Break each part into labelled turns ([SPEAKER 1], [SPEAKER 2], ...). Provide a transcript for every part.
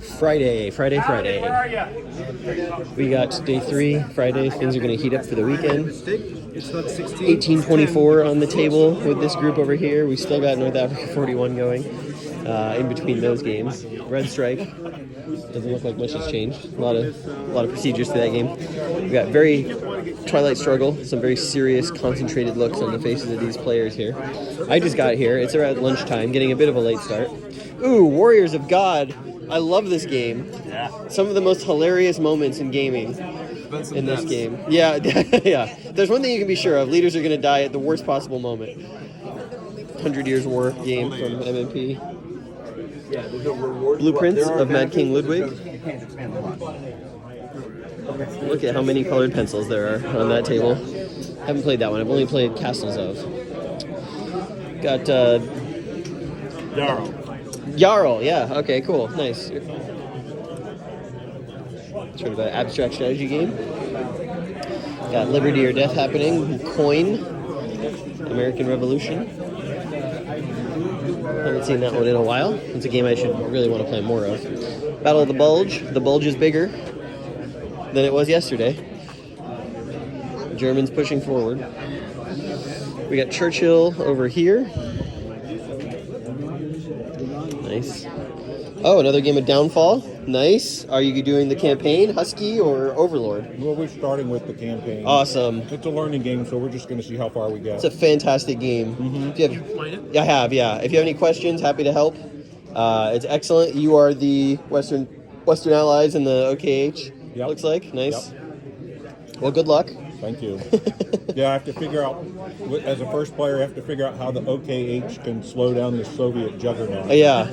[SPEAKER 1] Friday. We got day 3, Friday. Things are going to heat up for the weekend. 1824 on the table with this group over here. We still got North Africa 41 going in between those games. Red Strike. Doesn't look like much has changed. A lot of procedures to that game. We got very Twilight struggle. Some very serious, concentrated looks on the faces of these players here. I just got here. It's around lunchtime, getting a bit of a late start. Ooh, Warriors of God. I love this game.
[SPEAKER 2] Yeah.
[SPEAKER 1] Some of the most hilarious moments in gaming in this game. Yeah, yeah. There's one thing you can be sure of. Leaders are going to die at the worst possible moment. 100 Years War game from MMP. Blueprints of Mad King Ludwig. Look at how many colored pencils there are on that table. Haven't played that one. I've only played Castles of. Got Jarl, yeah. Okay, cool. Nice. Sort of an abstract strategy game. Got Liberty or Death happening. Coin. American Revolution. Haven't seen that one in a while. It's a game I should really want to play more of. Battle of the Bulge. The Bulge is bigger than it was yesterday. Germans pushing forward. We got Churchill over here. Nice. Oh, another game of Downfall. Nice. Are you doing the campaign, Husky or Overlord?
[SPEAKER 3] Well, we're starting with the campaign.
[SPEAKER 1] Awesome.
[SPEAKER 3] It's a learning game, so we're just going to see how far we get.
[SPEAKER 1] It's a fantastic game.
[SPEAKER 3] Mm-hmm.
[SPEAKER 1] If you have, played it? I have, yeah. If you have any questions, happy to help. It's excellent. You are the Western Allies in the OKH,
[SPEAKER 3] Yep.
[SPEAKER 1] looks like. Nice.
[SPEAKER 3] Yep.
[SPEAKER 1] Well, good luck.
[SPEAKER 3] Thank you. Yeah, I have to figure out, as a first player, I have to figure out how the OKH can slow down the Soviet juggernaut.
[SPEAKER 1] Yeah.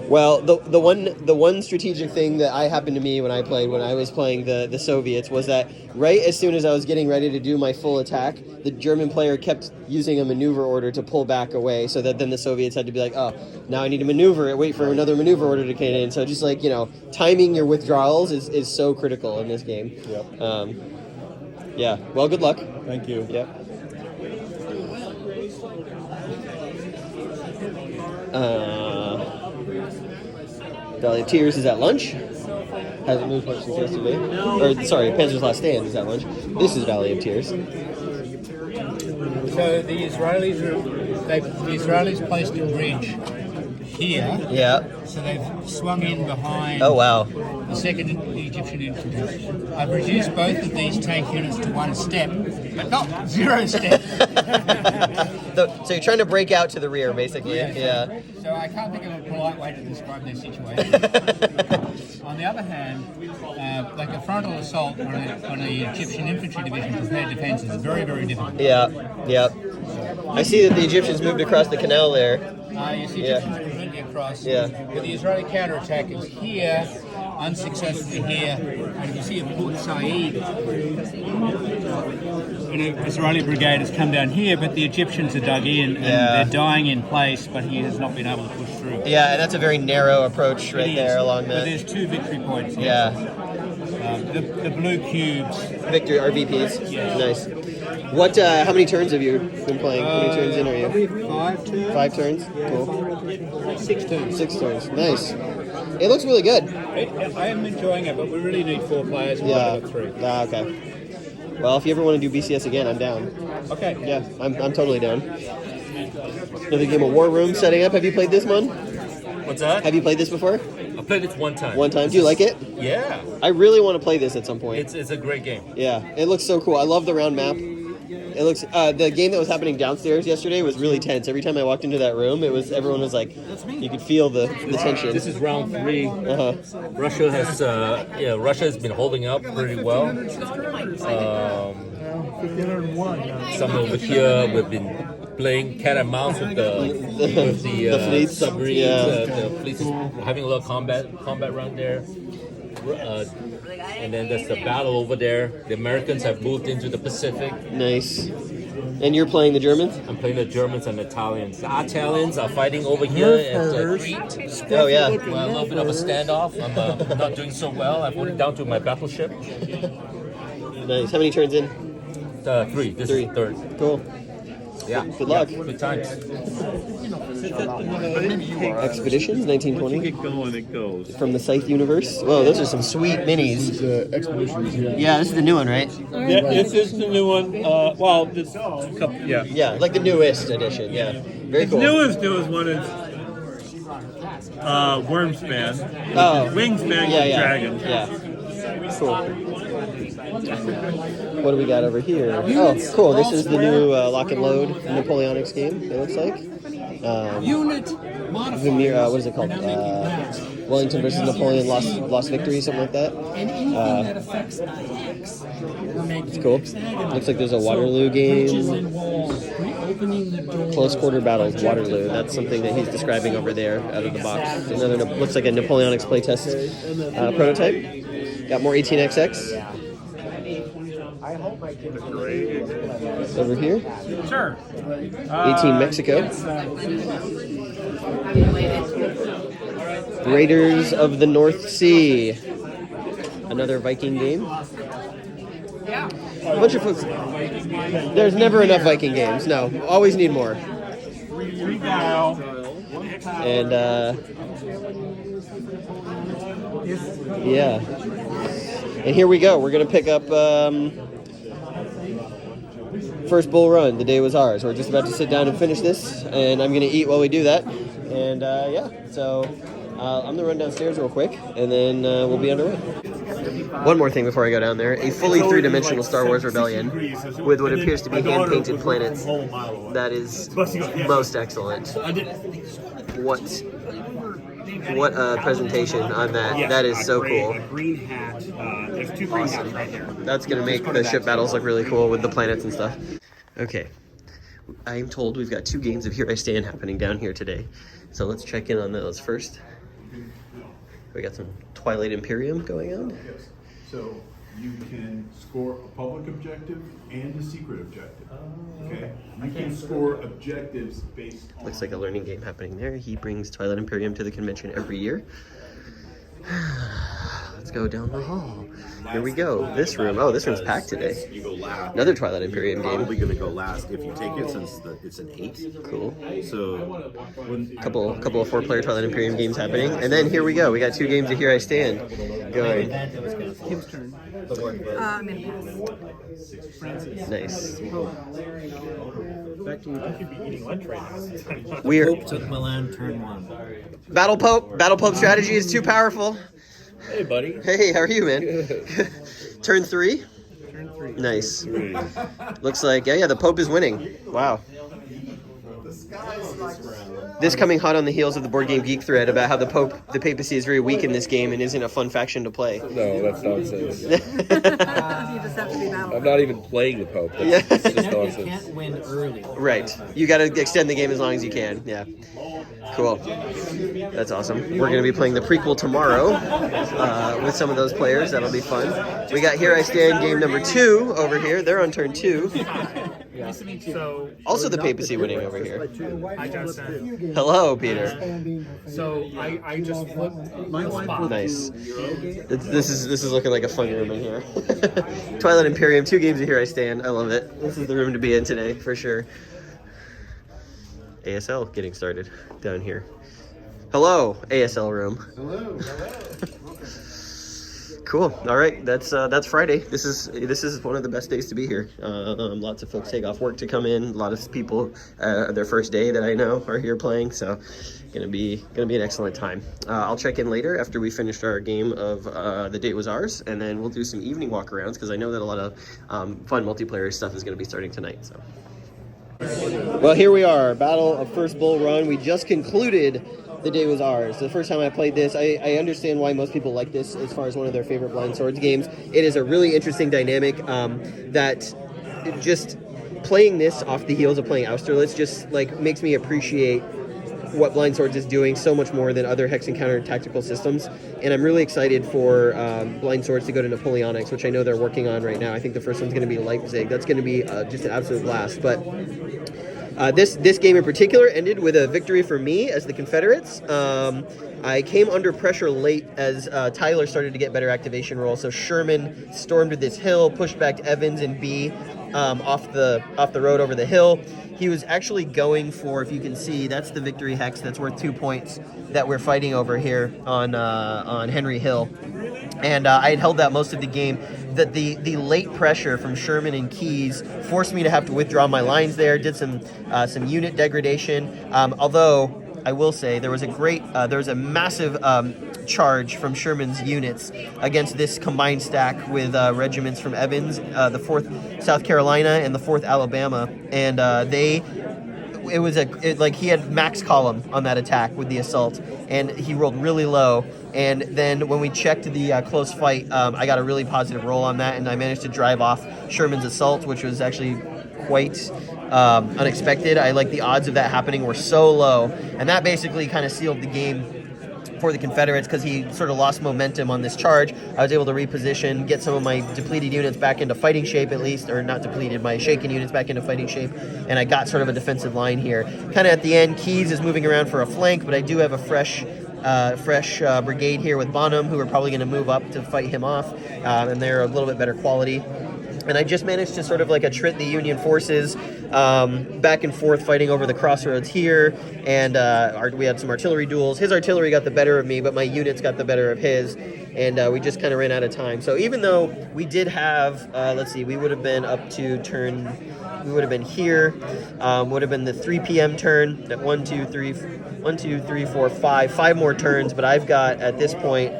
[SPEAKER 1] Well, the one strategic thing that happened to me when I was playing the Soviets was that right as soon as I was getting ready to do my full attack, the German player kept using a maneuver order to pull back away, so that then the Soviets had to be like, oh, now I need to maneuver it, wait for another maneuver order to get in. So just like, timing your withdrawals is so critical in this game.
[SPEAKER 3] Yep.
[SPEAKER 1] Yeah. Well, good luck.
[SPEAKER 3] Thank you.
[SPEAKER 1] Yep. Valley of Tears is at lunch. Hasn't moved much since yesterday. Or, sorry, Panzer's Last Stand is at lunch. This is Valley of Tears.
[SPEAKER 4] So the Israelis placed a bridge here.
[SPEAKER 1] Yeah.
[SPEAKER 4] So they've swung in behind.
[SPEAKER 1] Oh, wow.
[SPEAKER 4] The second Egyptian infantry. I've reduced both of these tank units to 1 step, but not 0 step.
[SPEAKER 1] So you're trying to break out to the rear, basically. Yeah.
[SPEAKER 4] So I can't think of a polite way to describe their situation. On the other hand, like a frontal assault on an Egyptian infantry division prepared defense is very, very difficult.
[SPEAKER 1] Yeah. I see that the Egyptians moved across the canal there.
[SPEAKER 4] Yes, the Egyptians were moving across.
[SPEAKER 1] Yeah.
[SPEAKER 4] But the Israeli counterattack is here, unsuccessfully here, and you see a Port Said. An Israeli brigade has come down here, but the Egyptians are dug in, and they're dying in place, but he has not been able to push through.
[SPEAKER 1] Yeah, and that's a very narrow approach right there along that.
[SPEAKER 4] But there's 2 victory points here.
[SPEAKER 1] Yeah.
[SPEAKER 4] The blue cubes.
[SPEAKER 1] Victory RVPs.
[SPEAKER 4] Yeah.
[SPEAKER 1] Nice. What? How many turns have you been playing? How many turns in are you?
[SPEAKER 4] 5 turns.
[SPEAKER 1] 5 turns? Cool.
[SPEAKER 4] 6 turns.
[SPEAKER 1] 6 turns. Nice. It looks really good.
[SPEAKER 4] I am enjoying it, but we really need 4 players. We've only got 3.
[SPEAKER 1] Okay. Well, if you ever want to do BCS again, I'm down.
[SPEAKER 4] Okay.
[SPEAKER 1] Yeah, I'm totally down. Another game of War Room setting up. Have you played this one?
[SPEAKER 2] What's that?
[SPEAKER 1] Have you played this before?
[SPEAKER 2] I played it one time.
[SPEAKER 1] One time. Do you like it?
[SPEAKER 2] Yeah.
[SPEAKER 1] I really want to play this at some point.
[SPEAKER 2] It's a great game.
[SPEAKER 1] Yeah, it looks so cool. I love the round map. It looks. The game that was happening downstairs yesterday was really tense. Every time I walked into that room, everyone was like, you could feel the tension.
[SPEAKER 2] This is round 3.
[SPEAKER 1] Uh-huh.
[SPEAKER 2] Russia has been holding up pretty well. Some over here we've been playing cat and mouse with the
[SPEAKER 1] fleets.
[SPEAKER 2] submarines.
[SPEAKER 1] Yeah.
[SPEAKER 2] The fleets is having a little combat around there. And then there's the battle over there. The Americans have moved into the Pacific.
[SPEAKER 1] Nice. And you're playing the Germans?
[SPEAKER 2] I'm playing the Germans and Italians. The Italians are fighting over here at Crete.
[SPEAKER 1] Oh, yeah.
[SPEAKER 2] Well, a little bit of a standoff. I'm not doing so well. I'm only down to my battleship.
[SPEAKER 1] Nice. How many turns in?
[SPEAKER 2] 3. This is 3rd.
[SPEAKER 1] Cool.
[SPEAKER 2] Yeah.
[SPEAKER 1] Good luck.
[SPEAKER 2] Good times.
[SPEAKER 1] Expeditions, 1920.
[SPEAKER 5] Get going, it goes.
[SPEAKER 1] From the Scythe universe. Whoa, those are some sweet minis.
[SPEAKER 6] Expeditions, yeah.
[SPEAKER 1] Yeah, this is the new one, right?
[SPEAKER 5] Yeah, this is the new one. Well, this couple, yeah.
[SPEAKER 1] Yeah, like the newest edition. Yeah, very
[SPEAKER 5] The
[SPEAKER 1] cool.
[SPEAKER 5] newest one is Wormspan.
[SPEAKER 1] Oh,
[SPEAKER 5] Wingspan
[SPEAKER 1] yeah.
[SPEAKER 5] Dragon.
[SPEAKER 1] Yeah. Cool. What do we got over here? Oh, cool. This is the new lock and load Napoleonics game, it looks like. What is it called? Wellington versus Napoleon Lost Victory, something like that. It's cool. Looks like there's a Waterloo game. Close quarter battles, Waterloo. That's something that he's describing over there out of the box. Another looks like a Napoleonics playtest prototype. Got more 18XX. Over here.
[SPEAKER 5] Sure.
[SPEAKER 1] 18 Mexico. Raiders of the North Sea. Another Viking game. A bunch of folks. There's never enough Viking games. No, always need more. And yeah. And here we go. We're gonna pick up first bull run. The day was ours. We're just about to sit down and finish this, and I'm gonna eat while we do that. And yeah, so I'm gonna run downstairs real quick, and then we'll be underway. One more thing before I go down there: a fully three-dimensional Star Wars Rebellion with what appears to be hand-painted planets. That is most excellent. What a presentation on that. That is so cool. Awesome. That's going to make the ship battles look really cool with the planets and stuff. Okay. I'm told we've got 2 games of Here I Stand happening down here today. So let's check in on those first. We got some Twilight Imperium going on.
[SPEAKER 6] So you can score a public objective and a secret objective. Okay? You can score objectives based on...
[SPEAKER 1] Looks like a learning game happening there. He brings Twilight Imperium to the convention every year. Let's go down the hall. Here we go. This room. Oh, this room's packed today.
[SPEAKER 7] You go last.
[SPEAKER 1] Another Twilight Imperium game.
[SPEAKER 7] Probably going to go last if you take it since it's an 8.
[SPEAKER 1] Cool.
[SPEAKER 7] So
[SPEAKER 1] Couple of 4-player Twilight Imperium games happening, and then here we go. We got 2 games of Here I Stand going.
[SPEAKER 8] Kim's turn. I'm gonna pass.
[SPEAKER 1] Nice.
[SPEAKER 2] We
[SPEAKER 1] We're
[SPEAKER 2] took Milan turn 1.
[SPEAKER 1] Battle Pope strategy is too powerful.
[SPEAKER 2] Hey, buddy.
[SPEAKER 1] Hey, how are you, man? Turn 3. Nice. Looks like yeah, the Pope is winning. Wow. This coming hot on the heels of the Board Game Geek thread about how the papacy is very weak in this game and isn't a fun faction to play.
[SPEAKER 9] No, that's nonsense.
[SPEAKER 8] You just have to be
[SPEAKER 9] I'm
[SPEAKER 8] battle.
[SPEAKER 9] not even playing the Pope.
[SPEAKER 1] Yeah.
[SPEAKER 9] That's just nonsense.
[SPEAKER 2] Can't win early.
[SPEAKER 1] Right. You got to extend the game as long as you can. Yeah. Cool. That's awesome. We're going to be playing the prequel tomorrow with some of those players. That'll be fun. We got Here I Stand game number 2 over here. They're on turn 2.
[SPEAKER 10] So,
[SPEAKER 1] Also the papacy winning over here.
[SPEAKER 10] I just
[SPEAKER 1] Hello, Peter.
[SPEAKER 10] so I just flipped my spot.
[SPEAKER 1] Nice. This is looking like a fun room in here. Twilight Imperium, 2 games of Here I Stand. I love it. This is the room to be in today, for sure. ASL getting started down here. Hello, ASL room.
[SPEAKER 6] Hello.
[SPEAKER 1] Cool. All right, that's Friday. This is one of the best days to be here. Lots of folks take off work to come in. A lot of people, their first day that I know are here playing. So, gonna be an excellent time. I'll check in later after we finished our game of The Date Was Ours, and then we'll do some evening walkarounds because I know that a lot of fun multiplayer stuff is gonna be starting tonight. So. Well, here we are, Battle of First Bull Run. We just concluded The Day Was Ours. The first time I played this, I understand why most people like this as far as one of their favorite Blind Swords games. It is a really interesting dynamic that just playing this off the heels of playing Austerlitz just like makes me appreciate what Blind Swords is doing so much more than other Hex and Counter tactical systems. And I'm really excited for Blind Swords to go to Napoleonics, which I know they're working on right now. I think the first one's going to be Leipzig. That's going to be just an absolute blast. But this game in particular ended with a victory for me as the Confederates. I came under pressure late as Tyler started to get better activation roll. So Sherman stormed this hill, pushed back Evans and B, off the road over the hill. He was actually going for, if you can see, that's the victory hex that's worth 2 points that we're fighting over here on Henry Hill. And I had held that most of the game. That the late pressure from Sherman and Keyes forced me to have to withdraw my lines there. Did some unit degradation. Although I will say there was a massive charge from Sherman's units against this combined stack with regiments from Evans, the 4th South Carolina and the 4th Alabama, and he had max column on that attack with the assault, and he rolled really low. And then when we checked the close fight, I got a really positive roll on that, and I managed to drive off Sherman's assault, which was actually quite unexpected. The odds of that happening were so low, and that basically kind of sealed the game for the Confederates because he sort of lost momentum on this charge. I was able to reposition, get some of my depleted units back into fighting shape at least, or not depleted, my shaken units back into fighting shape, and I got sort of a defensive line here. Kind of at the end, Keyes is moving around for a flank, but I do have a fresh brigade here with Bonham, who are probably going to move up to fight him off, and they're a little bit better quality. And I just managed to sort of attrit the Union forces back and forth fighting over the crossroads here, and we had some artillery duels. His artillery got the better of me, but my units got the better of his, and we just kind of ran out of time. So even though we did have, we would have been up to turn, we would have been here, would have been the 3 p.m. turn, at 1, 2, 3, 4, 5 more turns, but I've got, at this point,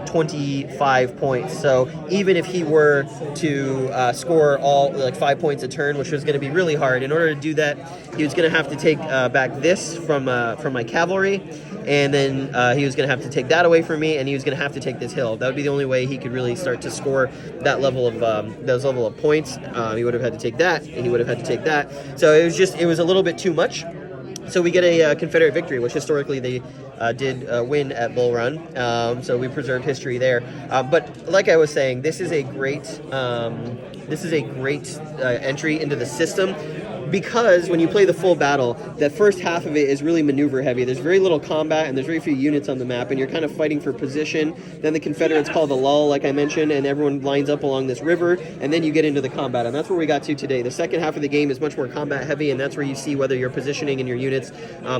[SPEAKER 1] 25 points. So even if he were to score all 5 points a turn, which was going to be really hard, in order to do that, he was going to have to take back this from my cavalry, and then he was going to have to take that away from me, and he was going to have to take this hill. That would be the only way he could really start to score that level of those level of points. He would have had to take that, and he would have had to take that. So it was a little bit too much. So we get a Confederate victory, which historically they did win at Bull Run. So we preserved history there. But like I was saying, this is a great entry into the system. Because when you play the full battle, that first half of it is really maneuver heavy. There's very little combat, and there's very few units on the map, and you're kind of fighting for position. Then the Confederates call the lull, like I mentioned, and everyone lines up along this river, and then you get into the combat, and that's where we got to today. The second half of the game is much more combat heavy, and that's where you see whether your positioning and your units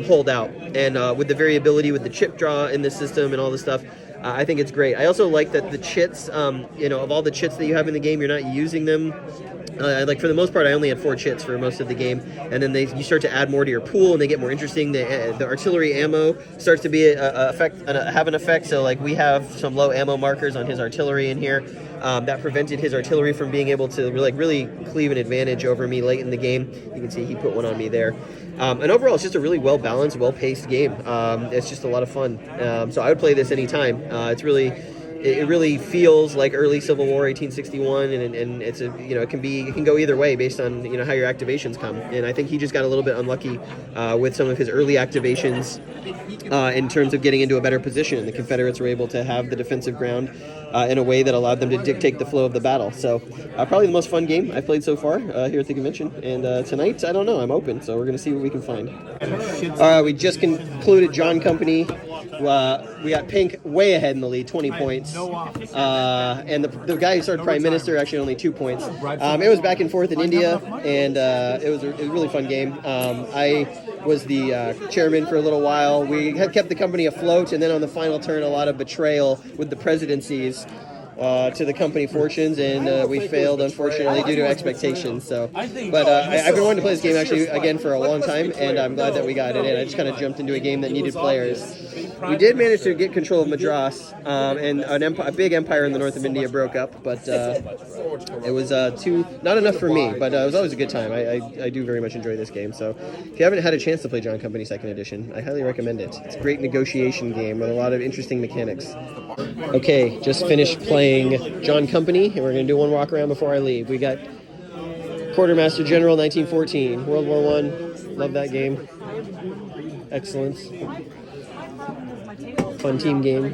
[SPEAKER 1] hold out. And with the variability with the chip draw in the system and all this stuff, I think it's great. I also like that the chits, of all the chits that you have in the game, you're not using them. For the most part, I only had 4 chits for most of the game, and then you start to add more to your pool, and they get more interesting. The artillery ammo starts to be have an effect. So we have some low ammo markers on his artillery in here that prevented his artillery from being able to really cleave an advantage over me late in the game. You can see he put one on me there. And overall, it's just a really well-balanced, well-paced game. It's just a lot of fun. So I would play this anytime. It really feels like early Civil War, 1861, and it's it can go either way based on how your activations come. And I think he just got a little bit unlucky with some of his early activations in terms of getting into a better position. The Confederates were able to have the defensive ground in a way that allowed them to dictate the flow of the battle. So probably the most fun game I've played so far here at the convention. And tonight, I don't know, I'm open, so we're going to see what we can find. We just concluded John Company. We got Pink way ahead in the lead, 20 points. And the guy who started Prime Minister actually only 2 points. It was back and forth in India, and it was a really fun game. I was the chairman for a little while. We had kept the company afloat, and then on the final turn, a lot of betrayal with the presidencies to the company fortunes, and we failed, unfortunately, due to expectations. So, I've been wanting to play this game actually again for a long time, and I'm glad that we got it in. I just kind of jumped into a game that needed players. We did manage to get control of Madras, and a big empire in the north of India broke up, but it was not enough for me, but it was always a good time. I do very much enjoy this game, so if you haven't had a chance to play John Company 2nd Edition, I highly recommend it. It's a great negotiation game with a lot of interesting mechanics. Okay, just finished playing John Company, and we're going to do one walk around before I leave. We got Quartermaster General 1914, World War I. Love that game. Excellent. Fun team game.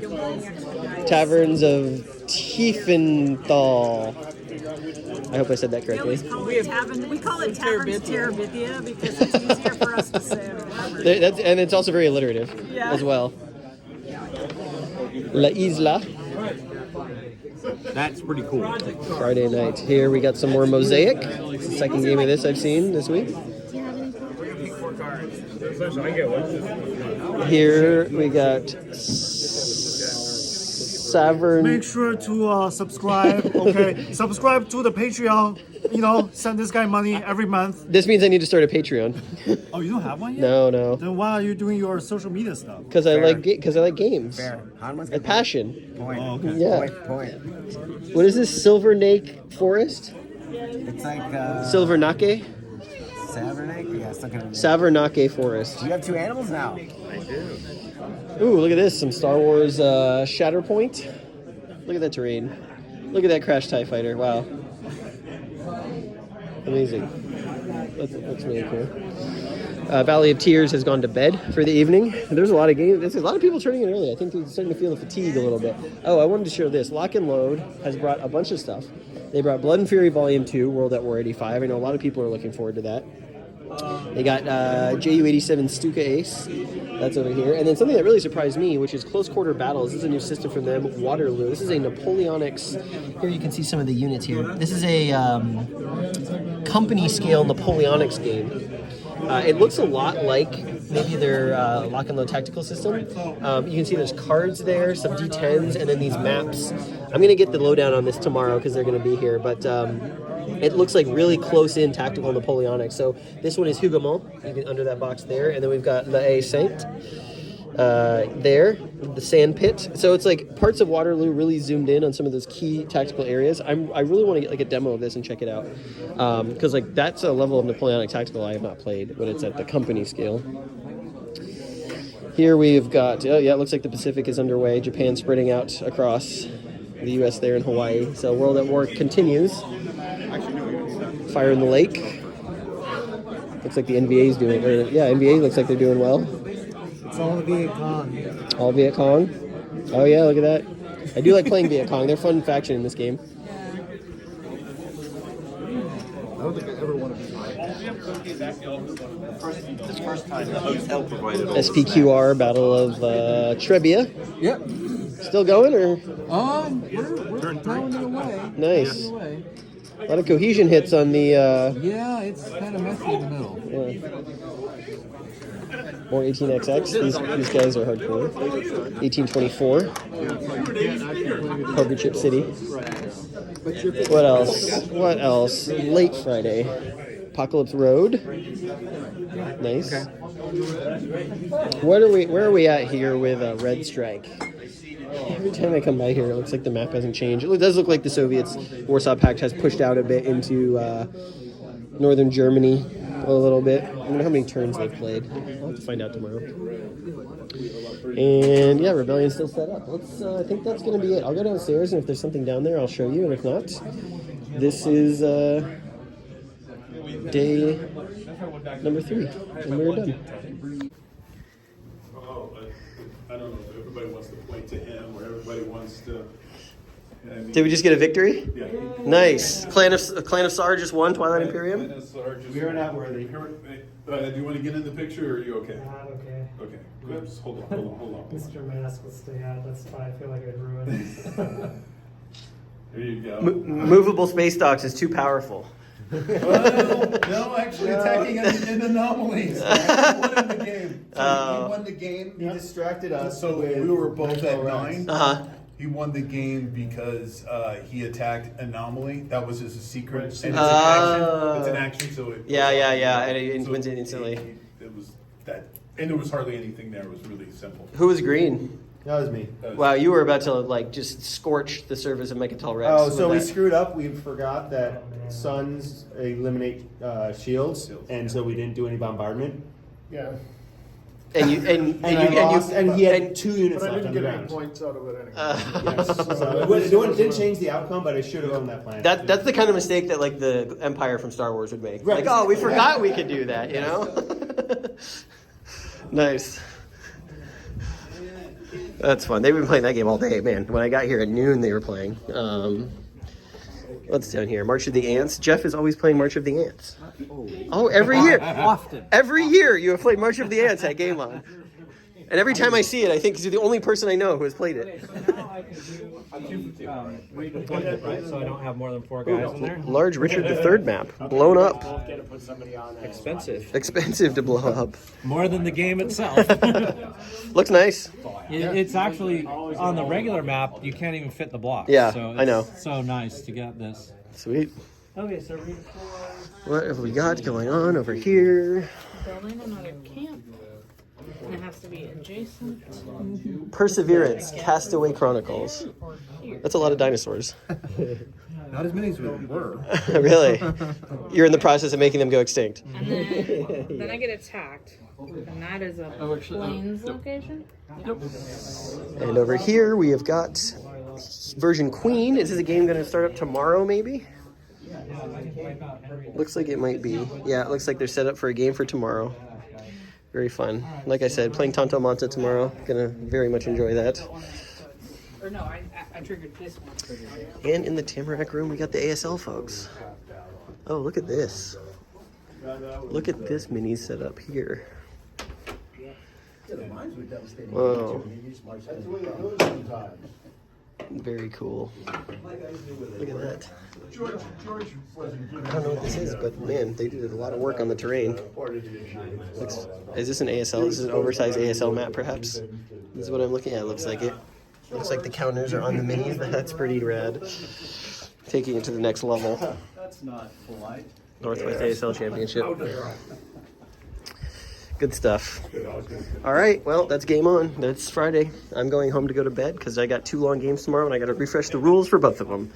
[SPEAKER 1] Taverns of Tiefenthal. I hope I said that correctly.
[SPEAKER 8] We call it Taverns Terabithia because it's easier for us to say.
[SPEAKER 1] And it's also very alliterative as well. La Isla.
[SPEAKER 7] That's pretty cool.
[SPEAKER 1] Friday night. Here we got some more Mosaic. It's the second game of this I've seen this week. Here we got Savern.
[SPEAKER 10] Make sure to subscribe. Okay, subscribe to the Patreon. You know, send this guy money every month.
[SPEAKER 1] This means I need to start a Patreon.
[SPEAKER 10] Oh, you don't have one yet?
[SPEAKER 1] No.
[SPEAKER 10] Then why are you doing your social media stuff?
[SPEAKER 1] Because I like games.
[SPEAKER 11] Fair.
[SPEAKER 1] A passion.
[SPEAKER 11] Point.
[SPEAKER 10] Oh, okay.
[SPEAKER 1] Yeah.
[SPEAKER 11] Point.
[SPEAKER 1] What is this? Silver Nake Forest?
[SPEAKER 11] It's like
[SPEAKER 1] Silver Nake?
[SPEAKER 11] Savernake? Yeah, it's not gonna be.
[SPEAKER 1] Savernake Forest.
[SPEAKER 11] You have two animals now.
[SPEAKER 1] Ooh, look at this. Some Star Wars Shatterpoint. Look at that terrain. Look at that Crash TIE Fighter. Wow. Amazing. That's really cool. Valley of Tears has gone to bed for the evening. There's a lot of games. There's a lot of people turning in early. I think they're starting to feel the fatigue a little bit. Oh, I wanted to show this. Lock and Load has brought a bunch of stuff. They brought Blood and Fury Volume 2, World at War 85. I know a lot of people are looking forward to that. They got JU-87 Stuka Ace. That's over here. And then something that really surprised me, which is Close Quarter Battles. This is a new system from them, Waterloo. This is a Napoleonics. Here you can see some of the units here. This is a company scale Napoleonics game. It looks a lot like maybe their lock and load tactical system. You can see there's cards there, some D10s, and then these maps. I'm going to get the lowdown on this tomorrow because they're going to be here, but it looks like really close-in tactical Napoleonics. So this one is Hougoumont, under that box there, and then we've got La Haye Sainte there, the Sand Pit. So it's like parts of Waterloo really zoomed in on some of those key tactical areas. I really want to get like a demo of this and check it out, because like that's a level of Napoleonic tactical I have not played when it's at the company scale. Here we've got, oh yeah, it looks like the Pacific is underway. Japan spreading out across the U.S. there in Hawaii. So World at War continues. Fire in the Lake. Looks like the NVA is doing, NVA looks like they're doing well.
[SPEAKER 10] It's all Viet Cong.
[SPEAKER 1] All Viet Cong. Oh yeah, look at that. I do like playing Viet Cong. They're a fun faction in this game.
[SPEAKER 7] I don't think I ever want to be This first time the hotel provided all
[SPEAKER 1] SPQR Battle of Trebia.
[SPEAKER 10] Yep.
[SPEAKER 1] Still going or?
[SPEAKER 10] We're throwing it away.
[SPEAKER 1] Nice. A lot of cohesion hits on the.
[SPEAKER 10] Yeah, it's kind of messy in the middle.
[SPEAKER 1] Yeah. More 18XX. These guys are hardcore. 1824. Poker Chip City. What else? Late Friday. Apocalypse Road. Nice. Where are we at here with Red Strike? Every time I come by here, it looks like the map hasn't changed. It does look like the Soviets, Warsaw Pact has pushed out a bit into northern Germany a little bit. I wonder how many turns they've played. I'll have to find out tomorrow. And yeah, Rebellion's still set up. I think that's going to be it. I'll go downstairs, and if there's something down there, I'll show you. And if not, this is day number 3, and we're done.
[SPEAKER 6] I don't know if everybody wants to point to him or everybody wants to.
[SPEAKER 1] Did we just get a victory?
[SPEAKER 6] Yeah.
[SPEAKER 1] Nice. Clan of Sar just won Twilight Imperium.
[SPEAKER 3] We are not worthy.
[SPEAKER 6] Do you want to get in the picture, or are you okay?
[SPEAKER 12] Not okay.
[SPEAKER 6] Okay. Good. Just hold on.
[SPEAKER 12] Mr. Mask will stay out. That's fine. I feel like I'd ruin it.
[SPEAKER 6] There you go.
[SPEAKER 1] Movable space docks is too powerful.
[SPEAKER 6] Well, no, actually attacking in anomalies. He won the game. So he won the game.
[SPEAKER 3] He distracted us.
[SPEAKER 6] So we were both at 9.
[SPEAKER 1] Uh-huh.
[SPEAKER 6] He won the game because he attacked anomaly. That was his secret. And it's an action. So it
[SPEAKER 1] Yeah. And it wins it instantly.
[SPEAKER 6] It was that, and there was hardly anything there. It was really simple.
[SPEAKER 1] Who was green?
[SPEAKER 3] That was me.
[SPEAKER 1] Wow, you were about to like just scorch the surface of Mechatol Rex.
[SPEAKER 3] Oh, so we screwed up. We forgot that suns eliminate shields, and so we didn't do any bombardment.
[SPEAKER 10] Yeah.
[SPEAKER 1] And he
[SPEAKER 3] had 2 units
[SPEAKER 10] But I
[SPEAKER 3] left
[SPEAKER 10] didn't
[SPEAKER 3] on the
[SPEAKER 10] get any
[SPEAKER 3] ground.
[SPEAKER 10] points out of it anyway.
[SPEAKER 3] Yes. So it didn't change the outcome, but I should have owned that plan.
[SPEAKER 1] That's the kind of mistake that like the Empire from Star Wars would make.
[SPEAKER 3] Right.
[SPEAKER 1] Like, oh, we forgot we could do that, you know? Nice. That's fun. They've been playing that game all day, man. When I got here at noon, they were playing. What's down here? March of the Ants. Jeff is always playing March of the Ants. Oh, every year.
[SPEAKER 10] Often.
[SPEAKER 1] Every year you have played March of the Ants at Game On. And every time I see it, I think you're the only person I know who has played it.
[SPEAKER 5] Redeployment, right? So I don't have more than 4 guys in there.
[SPEAKER 1] Large Richard III map, blown up.
[SPEAKER 5] Expensive.
[SPEAKER 1] Expensive to blow up.
[SPEAKER 5] More than the game itself.
[SPEAKER 1] Looks nice.
[SPEAKER 5] It's actually on the regular map. You can't even fit the block.
[SPEAKER 1] Yeah,
[SPEAKER 5] so
[SPEAKER 1] I know.
[SPEAKER 5] It's so nice to get this.
[SPEAKER 1] Sweet.
[SPEAKER 12] Okay, so redeploy.
[SPEAKER 1] What have we got going on over here?
[SPEAKER 8] Building another camp. And it has to be adjacent.
[SPEAKER 1] Perseverance, Castaway Chronicles. That's a lot of dinosaurs.
[SPEAKER 7] Not as many as we were.
[SPEAKER 1] Really? You're in the process of making them go extinct.
[SPEAKER 8] And then I get attacked. And that is a plains location. Yep.
[SPEAKER 1] And over here we have got version Queen. Is this a game going to start up tomorrow maybe? Looks like it might be. Yeah, it looks like they're set up for a game for tomorrow. Very fun. Like I said, playing Tanto Manta tomorrow. Gonna very much enjoy that.
[SPEAKER 8] Or no, I triggered this one.
[SPEAKER 1] And in the Tamarack room, we got the ASL folks. Oh, look at this. Look at this mini setup here. Whoa. Very cool. Look at that. I don't know what this is, but man, they did a lot of work on the terrain. Is this an ASL? Is this an oversized ASL map, perhaps? This is what I'm looking at. Looks like it. Looks like the counters are on the minis. That's pretty rad. Taking it to the next level.
[SPEAKER 7] That's not polite.
[SPEAKER 1] Northwest ASL Championship. Good stuff. All right, well, that's game on. That's Friday. I'm going home to go to bed because I got 2 long games tomorrow and I got to refresh the rules for both of them.